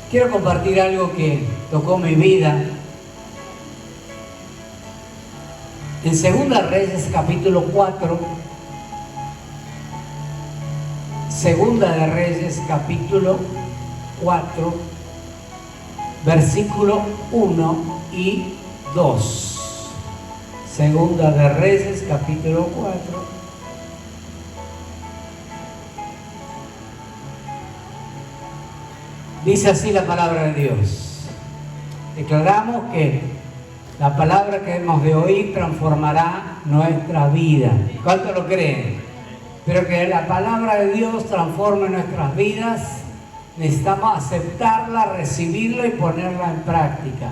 Quiero compartir algo que tocó mi vida. En Segunda Reyes capítulo 4, Segunda de Reyes capítulo 4, versículo 1 y 2. Segunda de Reyes capítulo 4. Dice así la palabra de Dios. Declaramos que la palabra que hemos de oír transformará nuestra vida. ¿Cuánto lo creen? Pero que la palabra de Dios transforme nuestras vidas, necesitamos aceptarla, recibirla y ponerla en práctica.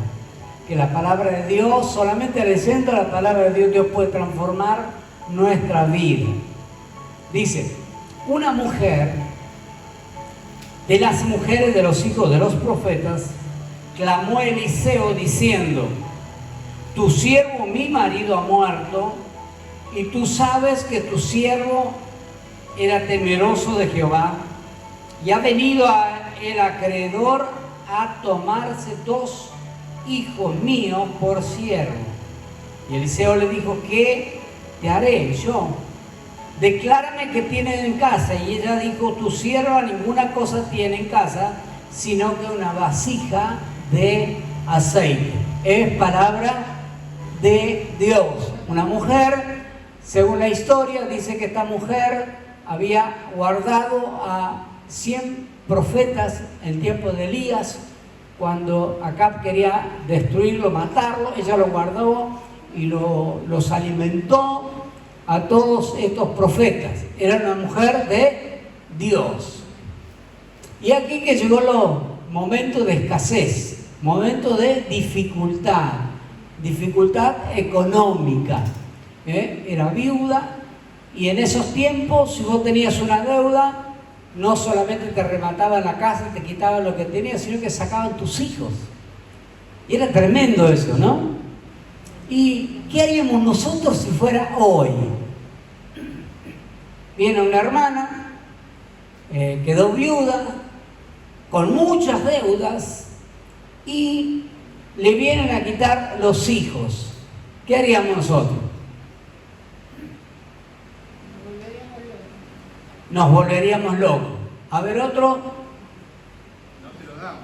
Que la palabra de Dios, solamente leyendo la palabra de Dios, Dios puede transformar nuestra vida. Dice, una mujer de las mujeres de los hijos de los profetas clamó a Eliseo diciendo: tu siervo mi marido ha muerto, y tú sabes que tu siervo era temeroso de Jehová, y ha venido el acreedor a tomarse 2 hijos míos por siervo. Y Eliseo le dijo: ¿qué te haré yo? Declárame qué tienen en casa. Y ella dijo: tu sierva ninguna cosa tiene en casa, sino que una vasija de aceite. Es palabra de Dios. Una mujer, según la historia, dice que esta mujer había guardado a 100 profetas en el tiempo de Elías. Cuando Acab quería destruirlo, matarlo, ella lo guardó y los alimentó a todos estos profetas. Era una mujer de Dios. Y aquí que llegó los momentos de escasez, momentos de dificultad económica. Era viuda, y en esos tiempos, si vos tenías una deuda, no solamente te remataban la casa, te quitaban lo que tenías, sino que sacaban tus hijos. Y era tremendo eso, ¿no? ¿Y qué haríamos nosotros si fuera hoy? Viene una hermana, quedó viuda, con muchas deudas, y le vienen a quitar los hijos. ¿Qué haríamos nosotros? Nos volveríamos locos. A ver, otro. No se los damos.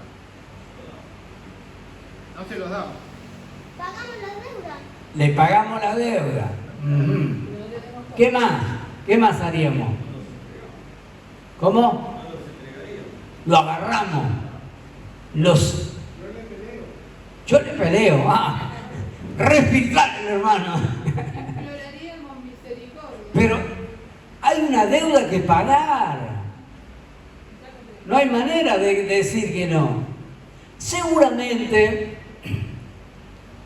No se los damos. Pagamos la deuda. Le pagamos la deuda. ¿Qué más? ¿Qué más haríamos? ¿Cómo? Lo agarramos. Yo le peleo. Respetable, hermano. Imploraríamos misericordia. Pero hay una deuda que pagar. No hay manera de decir que no. Seguramente,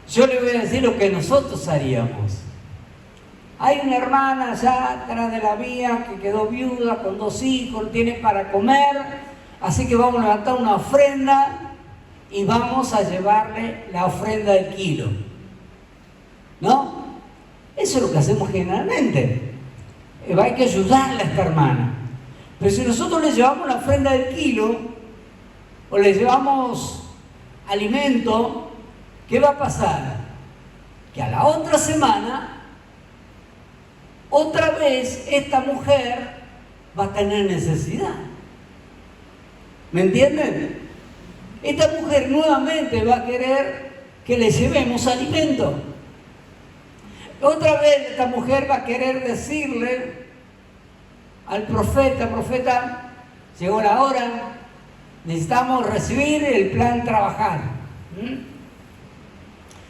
yo le voy a decir lo que nosotros haríamos. Hay una hermana allá atrás de la vía que quedó viuda con 2 hijos, no tiene para comer, así que vamos a levantar una ofrenda y vamos a llevarle la ofrenda del kilo. ¿No? Eso es lo que hacemos generalmente. Hay que ayudarle a esta hermana. Pero si nosotros le llevamos la ofrenda del kilo o le llevamos alimento, ¿qué va a pasar? Que a la otra semana, otra vez esta mujer va a tener necesidad. ¿Me entienden? Esta mujer nuevamente va a querer que le llevemos alimento. Otra vez esta mujer va a querer decirle al profeta: profeta, llegó la hora, necesitamos recibir el plan trabajar.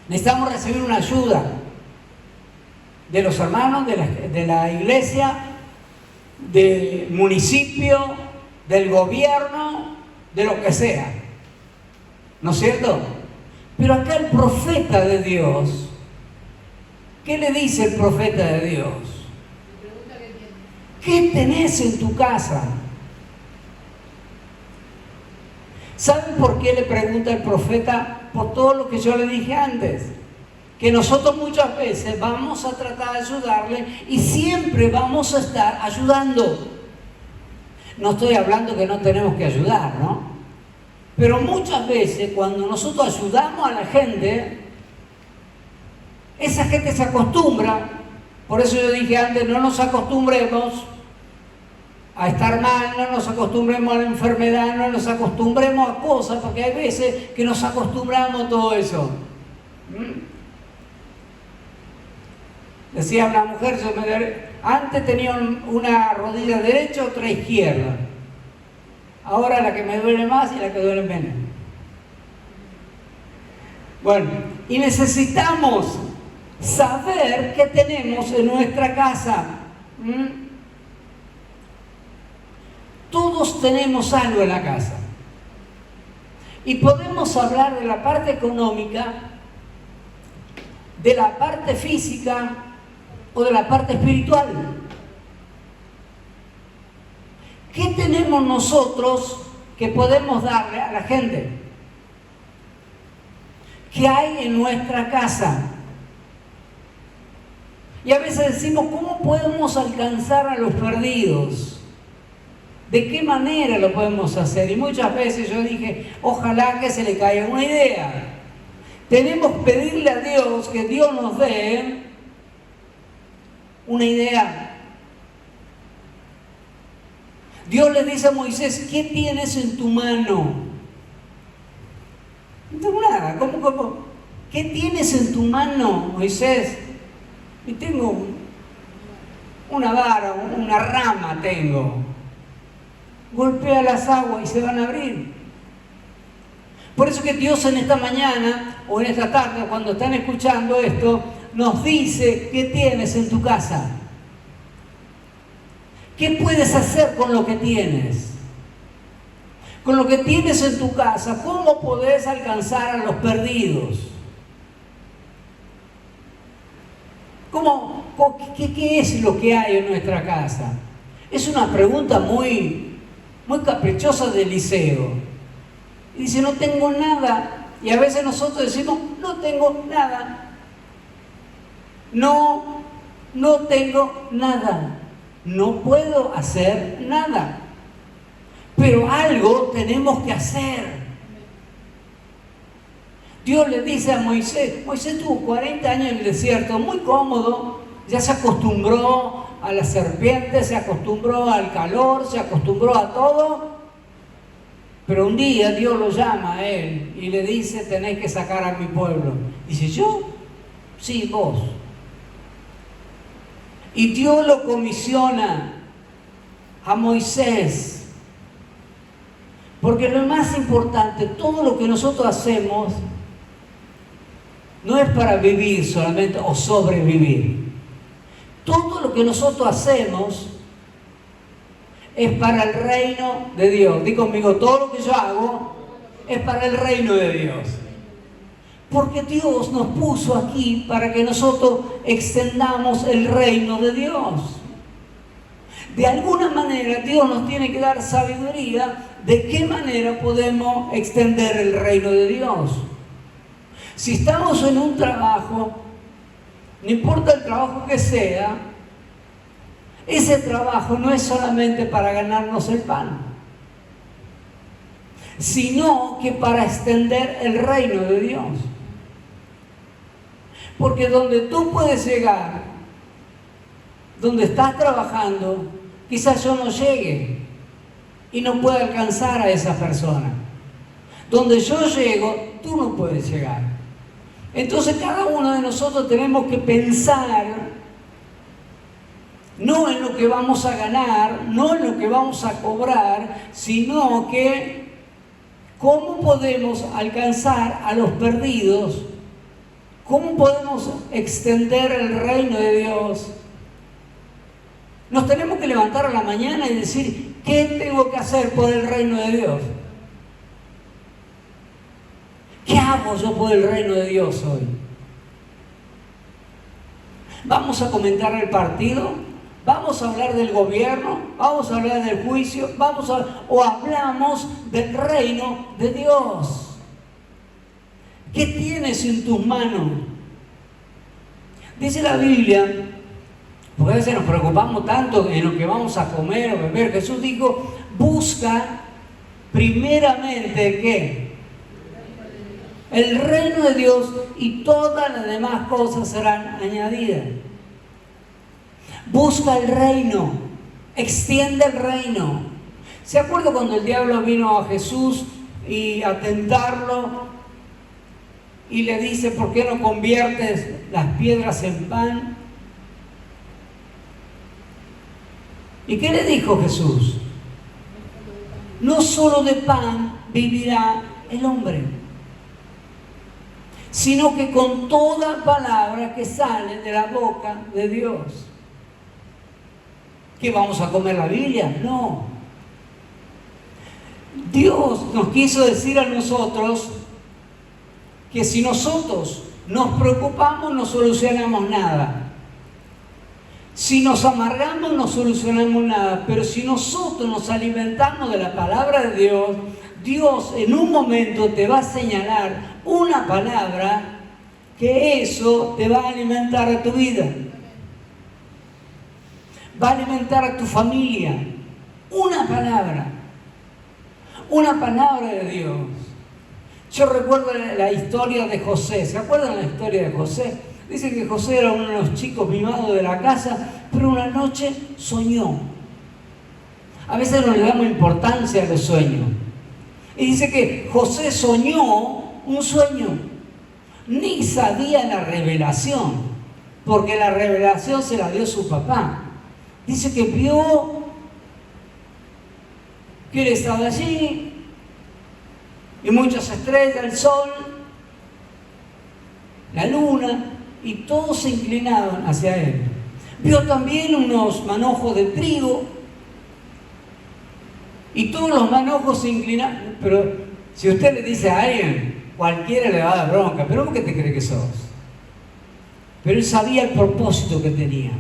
Necesitamos recibir una ayuda de los hermanos, de la iglesia, del municipio, del gobierno, de lo que sea. ¿No es cierto? Pero acá el profeta de Dios, ¿qué le dice el profeta de Dios? ¿Qué tenés en tu casa? ¿Saben por qué le pregunta el profeta? Por todo lo que yo le dije antes. Que nosotros muchas veces vamos a tratar de ayudarle y siempre vamos a estar ayudando. No estoy hablando que no tenemos que ayudar, ¿no? Pero muchas veces cuando nosotros ayudamos a la gente, esa gente se acostumbra. Por eso yo dije antes, no nos acostumbremos a estar mal, no nos acostumbremos a la enfermedad, no nos acostumbremos a cosas, porque hay veces que nos acostumbramos a todo eso. Decía una mujer, antes tenía una rodilla derecha, otra izquierda. Ahora la que me duele más y la que duele menos. Bueno, y necesitamos saber qué tenemos en nuestra casa. Todos tenemos algo en la casa. Y podemos hablar de la parte económica, de la parte física o de la parte espiritual. ¿Qué tenemos nosotros que podemos darle a la gente? ¿Qué hay en nuestra casa? Y a veces decimos, ¿cómo podemos alcanzar a los perdidos? ¿De qué manera lo podemos hacer? Y muchas veces yo dije, ojalá que se le caiga una idea. Tenemos que pedirle a Dios que Dios nos dé una idea. Dios le dice a Moisés, ¿qué tienes en tu mano? No tengo nada. ¿Cómo? ¿Qué tienes en tu mano, Moisés? Y tengo una vara, una rama tengo. Golpea las aguas y se van a abrir. Por eso que Dios en esta mañana o en esta tarde, cuando están escuchando esto, nos dice, ¿qué tienes en tu casa? ¿Qué puedes hacer con lo que tienes? Con lo que tienes en tu casa, ¿cómo podés alcanzar a los perdidos? ¿Qué es lo que hay en nuestra casa? Es una pregunta muy caprichosa de Eliseo. Y dice, no tengo nada. Y a veces nosotros decimos, no tengo nada. No tengo nada. No puedo hacer nada. Pero algo tenemos que hacer. Dios le dice a Moisés, Moisés tuvo 40 años en el desierto, muy cómodo, ya se acostumbró a las serpientes, se acostumbró al calor, se acostumbró a todo. Pero un día Dios lo llama a él y le dice, tenéis que sacar a mi pueblo. Dice, ¿yo? Sí, vos. Y Dios lo comisiona a Moisés. Porque lo más importante, todo lo que nosotros hacemos, no es para vivir solamente o sobrevivir. Todo lo que nosotros hacemos es para el reino de Dios. Di conmigo, todo lo que yo hago es para el reino de Dios. Porque Dios nos puso aquí para que nosotros extendamos el reino de Dios. De alguna manera Dios nos tiene que dar sabiduría de qué manera podemos extender el reino de Dios. Si estamos en un trabajo, no importa el trabajo que sea, ese trabajo no es solamente para ganarnos el pan, sino que para extender el reino de Dios. Porque donde tú puedes llegar, donde estás trabajando, quizás yo no llegue y no pueda alcanzar a esa persona. Donde yo llego, tú no puedes llegar. Entonces cada uno de nosotros tenemos que pensar no en lo que vamos a ganar, no en lo que vamos a cobrar, sino que cómo podemos alcanzar a los perdidos, cómo podemos extender el reino de Dios. Nos tenemos que levantar a la mañana y decir, ¿qué tengo que hacer por el reino de Dios? ¿Qué hago yo por el reino de Dios hoy? ¿Vamos a comentar el partido? ¿Vamos a hablar del gobierno? ¿Vamos a hablar del juicio? ¿O hablamos del reino de Dios? ¿Qué tienes en tus manos? Dice la Biblia, porque a veces nos preocupamos tanto en lo que vamos a comer o beber. Jesús dijo, busca primeramente, ¿qué? El reino de Dios, y todas las demás cosas serán añadidas. Busca el reino, extiende el reino. ¿Se acuerda cuando el diablo vino a Jesús y a tentarlo y le dice, ¿por qué no conviertes las piedras en pan? ¿Y qué le dijo Jesús? No solo de pan vivirá el hombre, sino que con toda palabra que sale de la boca de Dios. ¿Qué vamos a comer la Biblia? No. Dios nos quiso decir a nosotros que si nosotros nos preocupamos no solucionamos nada. Si nos amargamos no solucionamos nada, pero si nosotros nos alimentamos de la palabra de Dios, Dios en un momento te va a señalar una palabra que eso te va a alimentar a tu vida, va a alimentar a tu familia. Una palabra de Dios. Yo recuerdo la historia de José. ¿Se acuerdan la historia de José? Dice que José era uno de los chicos mimados de la casa, pero una noche soñó. A veces no le damos importancia a los sueños. Y dice que José soñó un sueño. Ni sabía la revelación, porque la revelación se la dio su papá. Dice que vio que él estaba allí, y muchas estrellas, el sol, la luna, y todos se inclinaban hacia él. Vio también unos manojos de trigo, y todos los manojos se inclinaban. Pero si usted le dice a alguien, cualquiera le va a dar bronca, pero ¿por qué te cree que sos? Pero él sabía el propósito que tenía.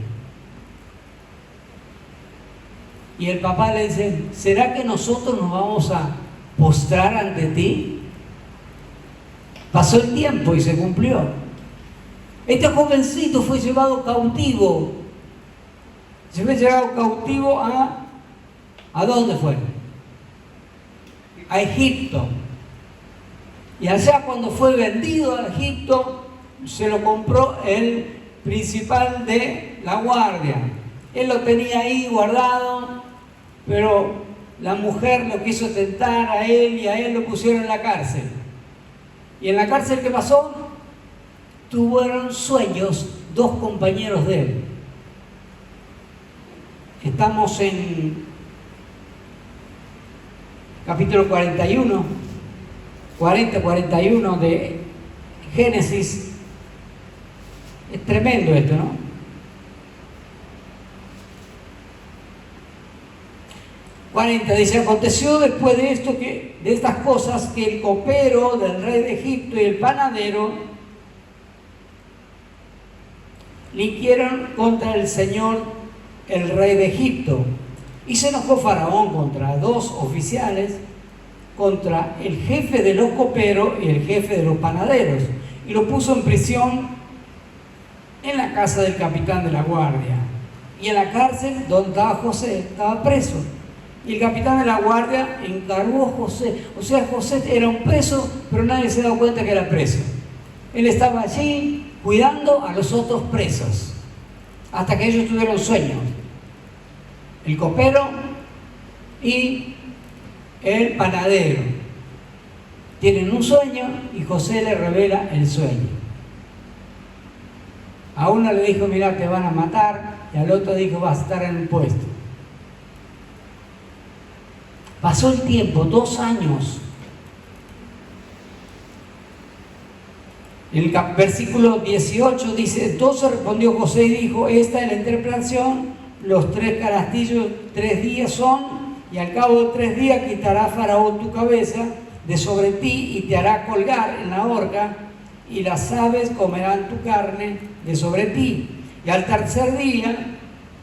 Y el papá le dice, ¿será que nosotros nos vamos a postrar ante ti? Pasó el tiempo y se cumplió. Este jovencito fue llevado cautivo. Se fue llevado cautivo ¿a dónde fue? A Egipto. Y allá cuando fue vendido a Egipto, se lo compró el principal de la guardia. Él lo tenía ahí guardado, pero la mujer lo quiso tentar a él y a él lo pusieron en la cárcel. ¿Y en la cárcel qué pasó? Tuvieron sueños dos compañeros de él. Estamos en capítulo 41, 40-41 de Génesis. Es tremendo esto, ¿no? 40 dice, aconteció después de esto de estas cosas, que el copero del rey de Egipto y el panadero liquieron contra el Señor, el rey de Egipto. Y se enojó Faraón contra dos oficiales, contra el jefe de los coperos y el jefe de los panaderos, y lo puso en prisión en la casa del capitán de la guardia. Y en la cárcel donde estaba José, estaba preso. Y el capitán de la guardia encargó a José. O sea, José era un preso, pero nadie se daba cuenta que era preso. Él estaba allí cuidando a los otros presos, hasta que ellos tuvieron sueños. El copero y el panadero tienen un sueño y José le revela el sueño. A uno le dijo, mirá, te van a matar, y al otro dijo, vas a estar en un puesto. Pasó el tiempo, 2 años. El versículo 18 dice, entonces respondió José y dijo, esta es la interpretación, los 3 canastillos 3 días son, y al cabo de 3 días quitará Faraón tu cabeza de sobre ti y te hará colgar en la horca, y las aves comerán tu carne de sobre ti. Y al tercer día,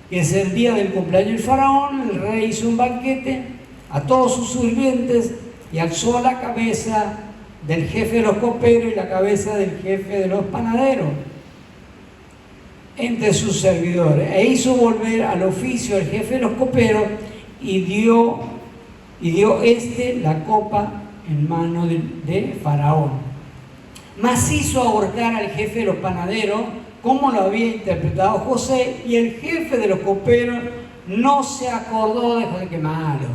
que es el día del cumpleaños del Faraón, el rey hizo un banquete a todos sus sirvientes y alzó la cabeza del jefe de los coperos y la cabeza del jefe de los panaderos entre sus servidores, e hizo volver al oficio el jefe de los coperos y y dio la copa en mano de Faraón. Mas hizo ahorcar al jefe de los panaderos, como lo había interpretado José, y el jefe de los coperos no se acordó de José. ¡Qué malo!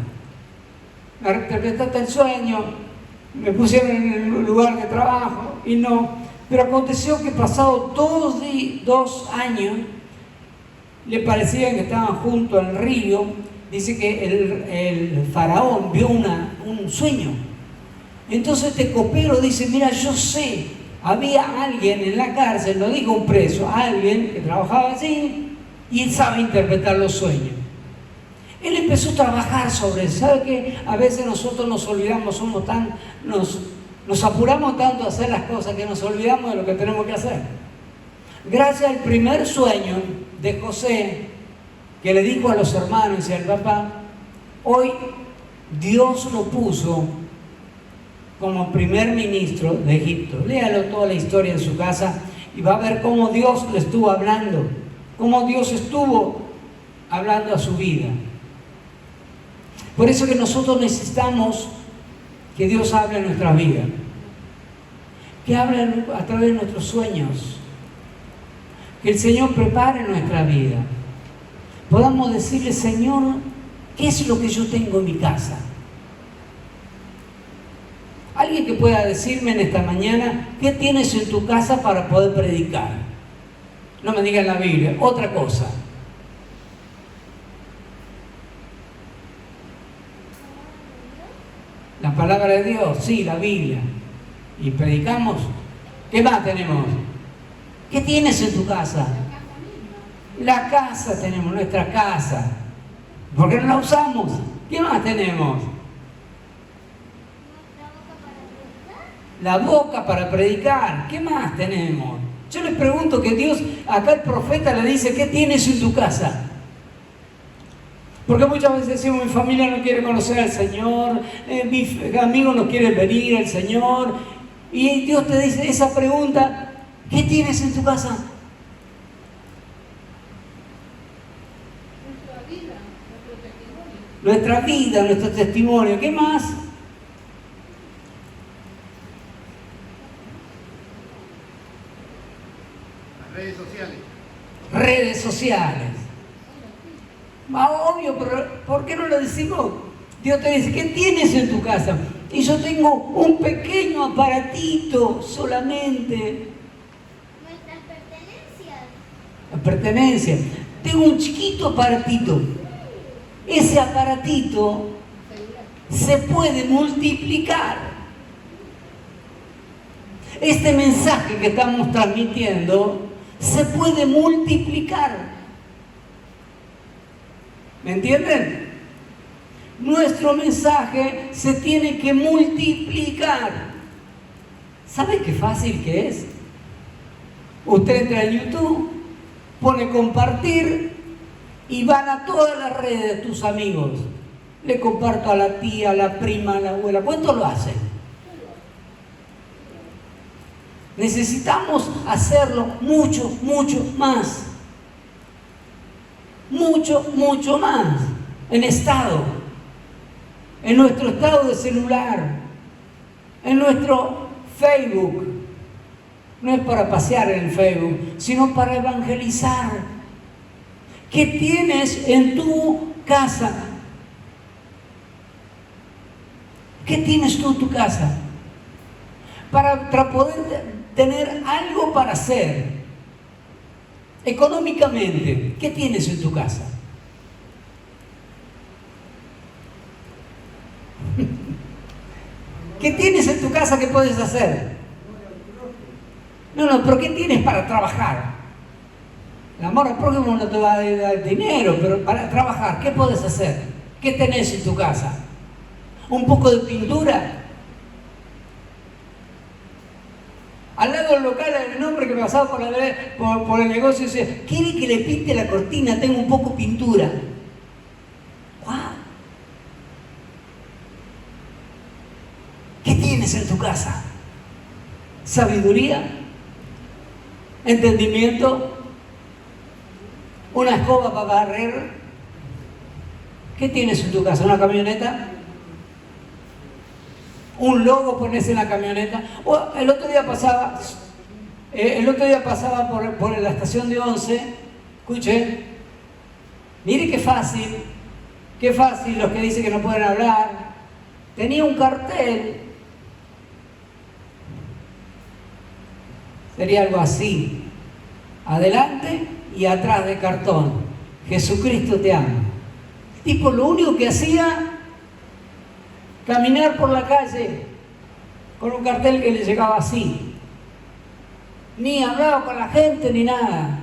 Me interpretaste el sueño, me pusieron en el lugar de trabajo y no. Pero aconteció que pasado 2 años, le parecía que estaban junto al río. Dice que el faraón vio un sueño. Entonces este copero dice, mira, yo sé, había alguien en la cárcel, lo dijo un preso, alguien que trabajaba allí y él sabe interpretar los sueños. Él empezó a trabajar sobre eso. ¿Sabe qué? A veces nosotros nos olvidamos, nos apuramos tanto a hacer las cosas que nos olvidamos de lo que tenemos que hacer. Gracias al primer sueño de José, que le dijo a los hermanos y al papá, hoy Dios lo puso como primer ministro de Egipto. Léalo toda la historia en su casa y va a ver cómo Dios le estuvo hablando, cómo Dios estuvo hablando a su vida. Por eso que nosotros necesitamos que Dios hable en nuestra vida, que hable a través de nuestros sueños, que el Señor prepare nuestra vida. Podamos decirle, Señor, ¿qué es lo que yo tengo en mi casa? Alguien que pueda decirme en esta mañana, ¿qué tienes en tu casa para poder predicar? No me digan la Biblia, otra cosa. La palabra de Dios, sí, la Biblia. Y predicamos. ¿Qué más tenemos? ¿Qué tienes en tu casa? La casa tenemos, nuestra casa. ¿Por qué no la usamos? ¿Qué más tenemos? La boca para predicar. ¿Qué más tenemos? Yo les pregunto que Dios, acá el profeta le dice, ¿qué tienes en tu casa? Porque muchas veces decimos, mi familia no quiere conocer al Señor, mis amigos no quieren venir al Señor. Y Dios te dice esa pregunta, ¿qué tienes en tu casa? Nuestra vida, nuestro testimonio. ¿Qué más? Las redes sociales. Redes sociales. Obvio, pero ¿por qué no lo decimos? Dios te dice, ¿qué tienes en tu casa? Y yo tengo un pequeño aparatito solamente. Nuestras pertenencias. La pertenencia. Tengo un chiquito aparatito. Ese aparatito se puede multiplicar. Este mensaje que estamos transmitiendo se puede multiplicar. ¿Me entienden? Nuestro mensaje se tiene que multiplicar. ¿Sabe qué fácil que es? Usted entra en YouTube, pone compartir y van a todas las redes de tus amigos. Le comparto a la tía, a la prima, a la abuela. ¿Cuánto lo hacen? Necesitamos hacerlo mucho, mucho más. Mucho, mucho más. En nuestro estado de celular, en nuestro Facebook. No es para pasear en el Facebook, sino para evangelizar. ¿Qué tienes en tu casa? ¿Qué tienes tú en tu casa? Para poder tener algo para hacer. Económicamente, ¿qué tienes en tu casa? ¿Qué tienes en tu casa que puedes hacer? No, pero ¿qué tienes para trabajar? El amor al prójimo no te va a dar dinero, pero para trabajar, ¿qué puedes hacer? ¿Qué tenés en tu casa? ¿Un poco de pintura? Al lado del local hay un hombre que me pasaba por el negocio y dice, ¿quiere que le pinte la cortina? Tengo un poco de pintura. ¡Wow! ¿Qué tienes en tu casa? ¿Sabiduría? ¿Entendimiento? ¿Una escoba para barrer? ¿Qué tienes en tu casa? ¿Una camioneta? un logo pones en la camioneta. El otro día pasaba por la estación de 11, escuchen, mire qué fácil los que dicen que no pueden hablar. Tenía un cartel, sería algo así, adelante y atrás de cartón: Jesucristo te ama. El tipo lo único que hacía, caminar por la calle con un cartel que le llegaba así. Ni hablaba con la gente ni nada.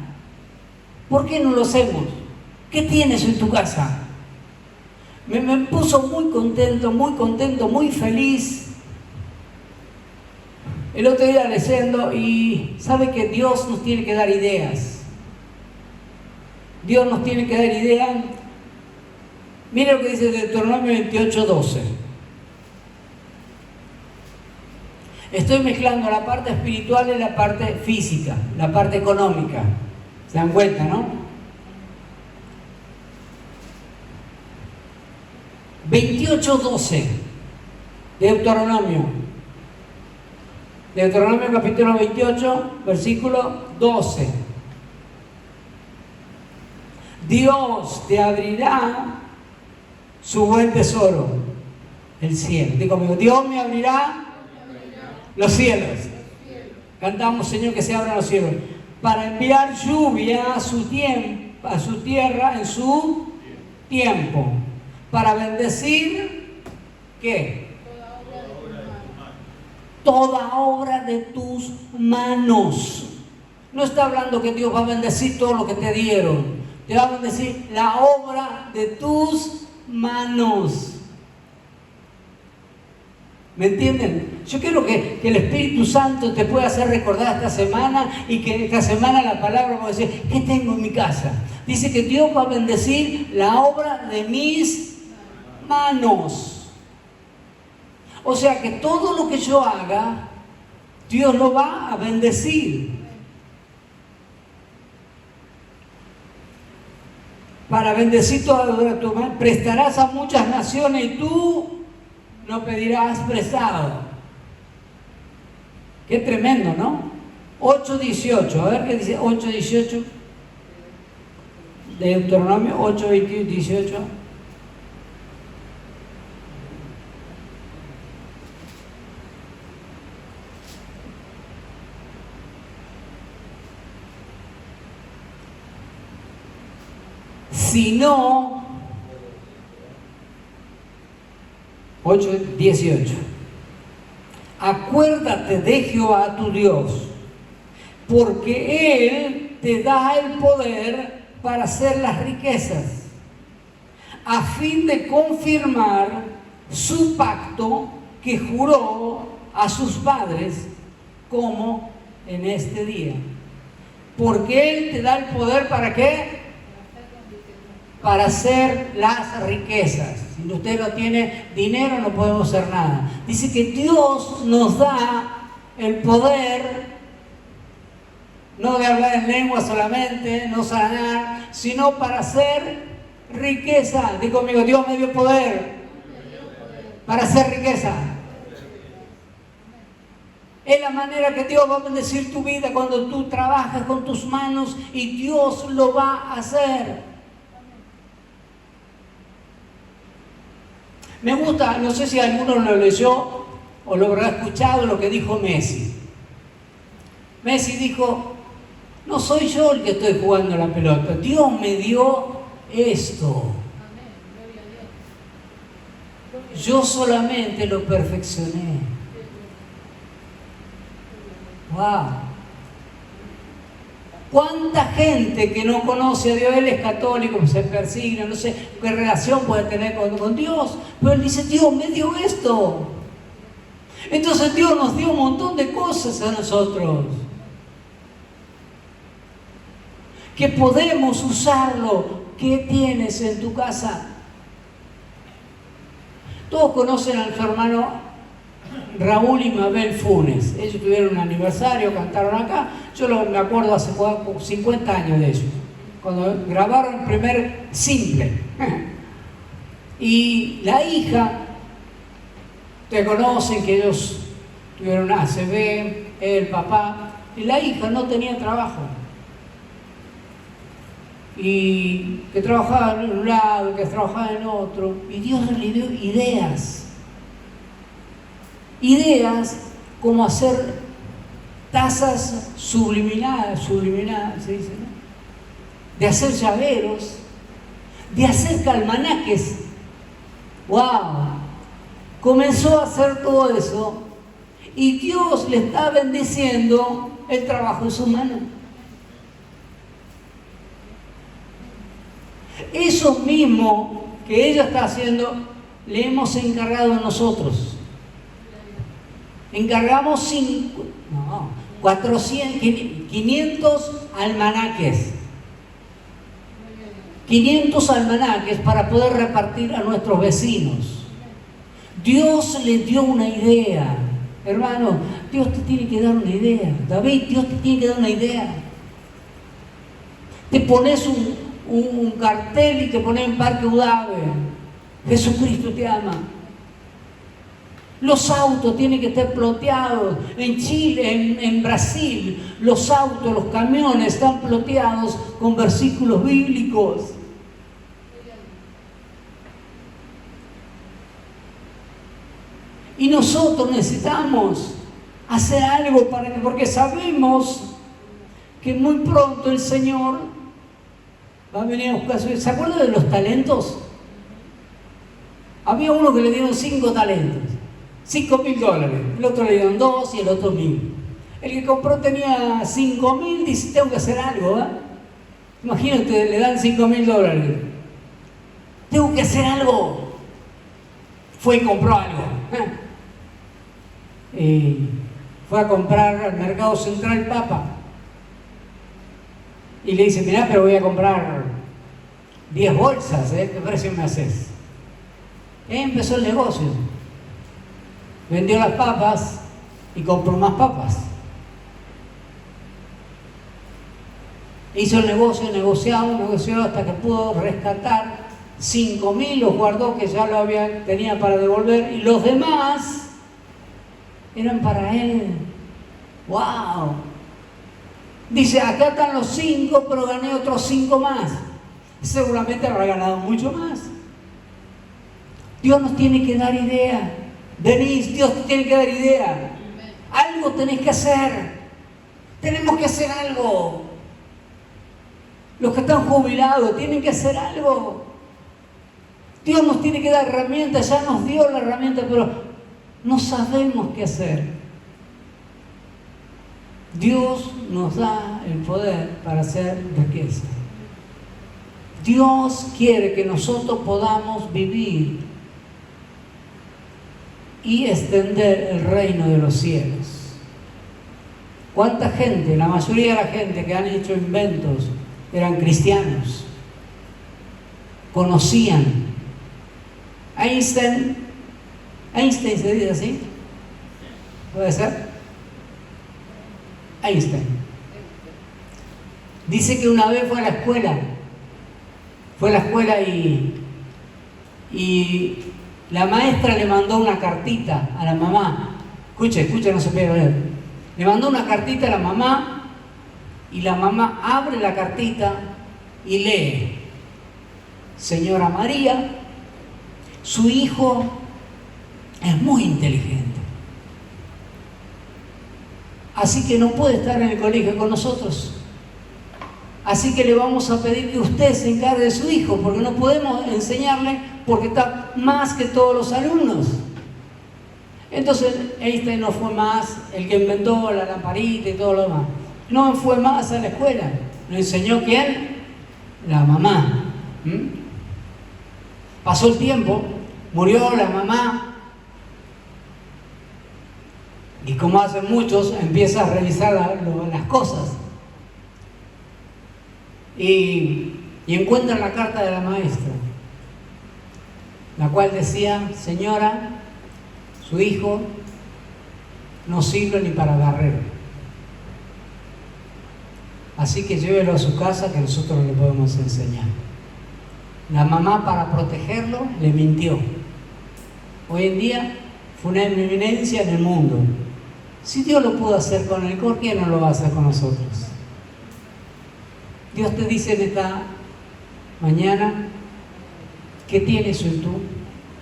¿Por qué no lo hacemos? ¿Qué tienes en tu casa? Me puso muy contento, muy feliz. El otro día leyendo, y sabe que Dios nos tiene que dar ideas. Dios nos tiene que dar ideas. Mire lo que dice Deuteronomio 28:12. Estoy mezclando la parte espiritual y la parte física, la parte económica. ¿Se dan cuenta, no? 28:12, Deuteronomio capítulo 28, versículo 12. Dios te abrirá su buen tesoro, el cielo. Digo conmigo, Dios me abrirá los cielos. Cantamos, Señor, que se abran los cielos, para enviar lluvia a su tierra en su tiempo, para bendecir, ¿qué? Toda obra de tus manos. No está hablando que Dios va a bendecir todo lo que te dieron. Te va a bendecir la obra de tus manos. ¿Me entienden? Yo quiero que el Espíritu Santo te pueda hacer recordar esta semana, y que esta semana la palabra va a decir: ¿qué tengo en mi casa? Dice que Dios va a bendecir la obra de mis manos. O sea que todo lo que yo haga, Dios lo va a bendecir. Para bendecir toda la obra de tu mano, prestarás a muchas naciones y tú no pedirás prestado. Qué tremendo, ¿no? 8:18, a ver qué dice 8:18. De Deuteronomio 8:18. Si no, 8:18. Acuérdate de Jehová tu Dios, porque Él te da el poder para hacer las riquezas, a fin de confirmar su pacto que juró a sus padres, como en este día. Porque Él te da el poder, ¿para qué? Para hacer las riquezas. Si usted no tiene dinero, no podemos hacer nada. Dice que Dios nos da el poder, no de hablar en lengua solamente, no sanar, sino para hacer riqueza. Digo conmigo, Dios me dio poder para hacer riqueza. Es la manera que Dios va a bendecir tu vida, cuando tú trabajas con tus manos, y Dios lo va a hacer. Me gusta, no sé si alguno lo leyó o lo habrá escuchado, lo que dijo Messi. Messi dijo: no soy yo el que estoy jugando la pelota, Dios me dio esto. Yo solamente lo perfeccioné. ¡Wow! ¿Cuánta gente que no conoce a Dios? Él es católico, se persigna, no sé qué relación puede tener con Dios, pero él dice: Dios me dio esto. Entonces Dios nos dio un montón de cosas a nosotros, que podemos usarlo. ¿Qué tienes en tu casa? Todos conocen a su hermano Raúl y Mabel Funes. Ellos tuvieron un aniversario, cantaron acá. Yo me acuerdo hace 50 años de ellos, cuando grabaron el primer simple. Y la hija Ustedes conocen que ellos tuvieron ACV, el papá, y la hija no tenía trabajo. Y que trabajaba en un lado, que trabajaba en otro, y Dios le dio ideas como hacer tazas subliminadas, se dice, ¿no? De hacer llaveros, de hacer almanaques. ¡Wow! Comenzó a hacer todo eso y Dios le está bendiciendo el trabajo de su mano. Eso mismo que ella está haciendo, le hemos encargado a nosotros. Encargamos 500 almanaques. 500 almanaques para poder repartir a nuestros vecinos. Dios le dio una idea. Hermano, Dios te tiene que dar una idea. David, Dios te tiene que dar una idea. Te pones un cartel y te pones en Parque Udave. Jesucristo te ama. Los autos tienen que estar ploteados. En Chile, en Brasil, los autos, los camiones están ploteados con versículos bíblicos. Y nosotros necesitamos hacer algo porque sabemos que muy pronto el Señor va a venir a buscar su... ¿Se acuerdan de los talentos? Había uno que le dieron 5 talentos, $5,000. El otro le dieron 2 y el otro 1,000. El que compró tenía 5,000, dice, tengo que hacer algo, ¿eh? Imagínate, le dan $5,000. Tengo que hacer algo. Fue y compró algo. Fue a comprar al Mercado Central papa. Y le dice, mirá, pero voy a comprar 10 bolsas, ¿eh? ¿Qué precio me haces? Y empezó el negocio. Vendió las papas y compró más papas. Hizo el negocio, negoció hasta que pudo rescatar 5,000, los guardó que ya tenía para devolver, y los demás eran para él. ¡Wow! Dice, acá están los 5, pero gané otros 5 más. Seguramente habrá ganado mucho más. Dios nos tiene que dar idea. Denise, Dios te tiene que dar idea. Algo tenés que hacer. Tenemos que hacer algo. Los que están jubilados tienen que hacer algo. Dios nos tiene que dar herramientas. Ya nos dio la herramienta, pero no sabemos qué hacer. Dios nos da el poder para hacer riqueza. Dios quiere que nosotros podamos vivir y extender el reino de los cielos. ¿Cuánta gente? La mayoría de la gente que han hecho inventos eran cristianos. Conocían. Einstein se dice así. ¿Puede ser? Einstein. Dice que una vez fue a la escuela y la maestra le mandó una cartita a la mamá. Escuche, no se puede ver. Le mandó una cartita a la mamá y la mamá abre la cartita y lee: Señora María, su hijo es muy inteligente, así que no puede estar en el colegio con nosotros. Así que le vamos a pedir que usted se encargue de su hijo, porque no podemos enseñarle porque está más que todos los alumnos. Entonces Einstein no fue más el que inventó la lamparita y todo lo demás. No fue más a la escuela. ¿Lo enseñó quién? La mamá. Pasó el tiempo, murió la mamá, y como hacen muchos, empieza a revisar las cosas. Y encuentra la carta de la maestra, la cual decía: señora, su hijo no sirve ni para barrer, así que llévelo a su casa que nosotros le podemos enseñar. La mamá, para protegerlo, le mintió. Hoy en día fue una eminencia en el mundo. Si Dios lo pudo hacer con él, ¿por qué no lo va a hacer con nosotros? Dios te dice en esta mañana, ¿qué tienes en tu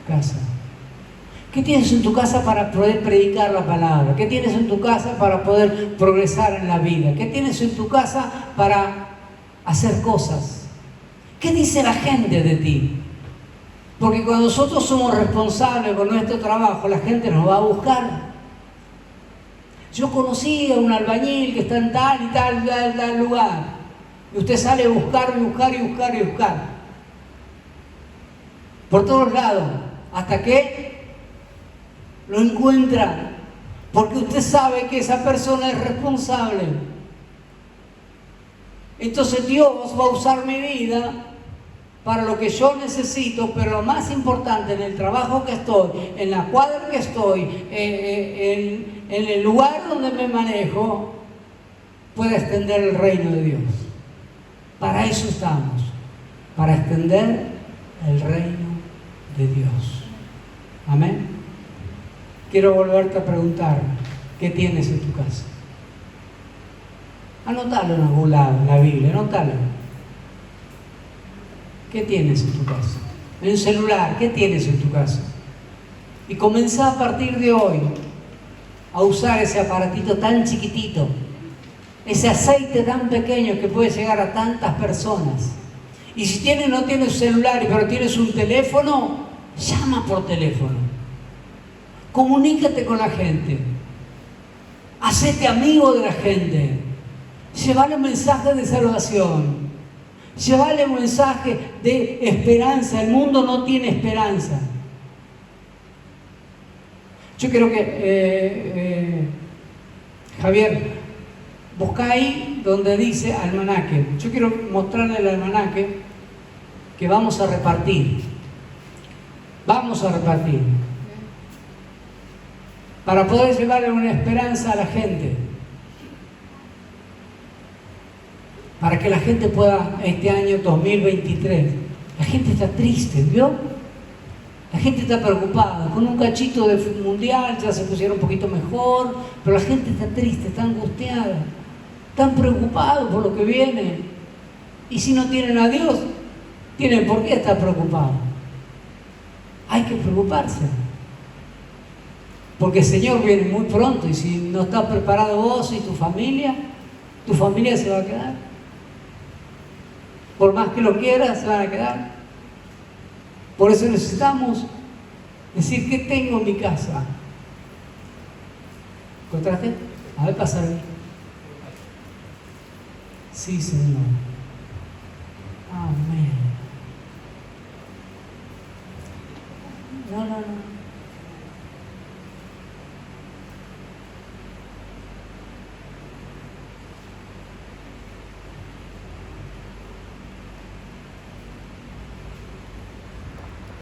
casa? ¿Qué tienes en tu casa para poder predicar la palabra? ¿Qué tienes en tu casa para poder progresar en la vida? ¿Qué tienes en tu casa para hacer cosas? ¿Qué dice la gente de ti? Porque cuando nosotros somos responsables con nuestro trabajo, la gente nos va a buscar. Yo conocí a un albañil que está en tal y tal lugar. Y usted sale a buscar y buscar y buscar y buscar. Por todos lados. Hasta que lo encuentra. Porque usted sabe que esa persona es responsable. Entonces Dios va a usar mi vida para lo que yo necesito, pero lo más importante, en el trabajo que estoy, en la cuadra que estoy, en el lugar donde me manejo, pueda extender el reino de Dios. Para eso estamos, para extender el reino de Dios. Amén. Quiero volverte a preguntar, ¿qué tienes en tu casa? Anótalo en algún lado, en la Biblia, anótalo. ¿Qué tienes en tu casa? En el celular, ¿qué tienes en tu casa? Y comenzá a partir de hoy a usar ese aparatito tan chiquitito, ese aceite tan pequeño que puede llegar a tantas personas. Y si no tienes celular, pero tienes un teléfono, llama por teléfono. Comunícate con la gente. Hacete amigo de la gente. Llevale un mensaje de salvación. Llevale un mensaje de esperanza. El mundo no tiene esperanza. Yo quiero que Javier, busca ahí donde dice almanaque. Yo quiero mostrarle el almanaque que vamos a repartir. Vamos a repartir. Para poder llevarle una esperanza a la gente. Para que la gente pueda, este año 2023, la gente está triste, ¿vio? La gente está preocupada, con un cachito de mundial ya se pusieron un poquito mejor, pero la gente está triste, está angustiada, están preocupados por lo que viene. Y si no tienen a Dios, tienen por qué estar preocupados. Hay que preocuparse. Porque el Señor viene muy pronto y si no estás preparado vos y tu familia se va a quedar. Por más que lo quieras, se van a quedar. Por eso necesitamos decir, ¿qué tengo en mi casa? ¿Encontraste? A ver, pasa ahí. Sí, Señor. Amén. No.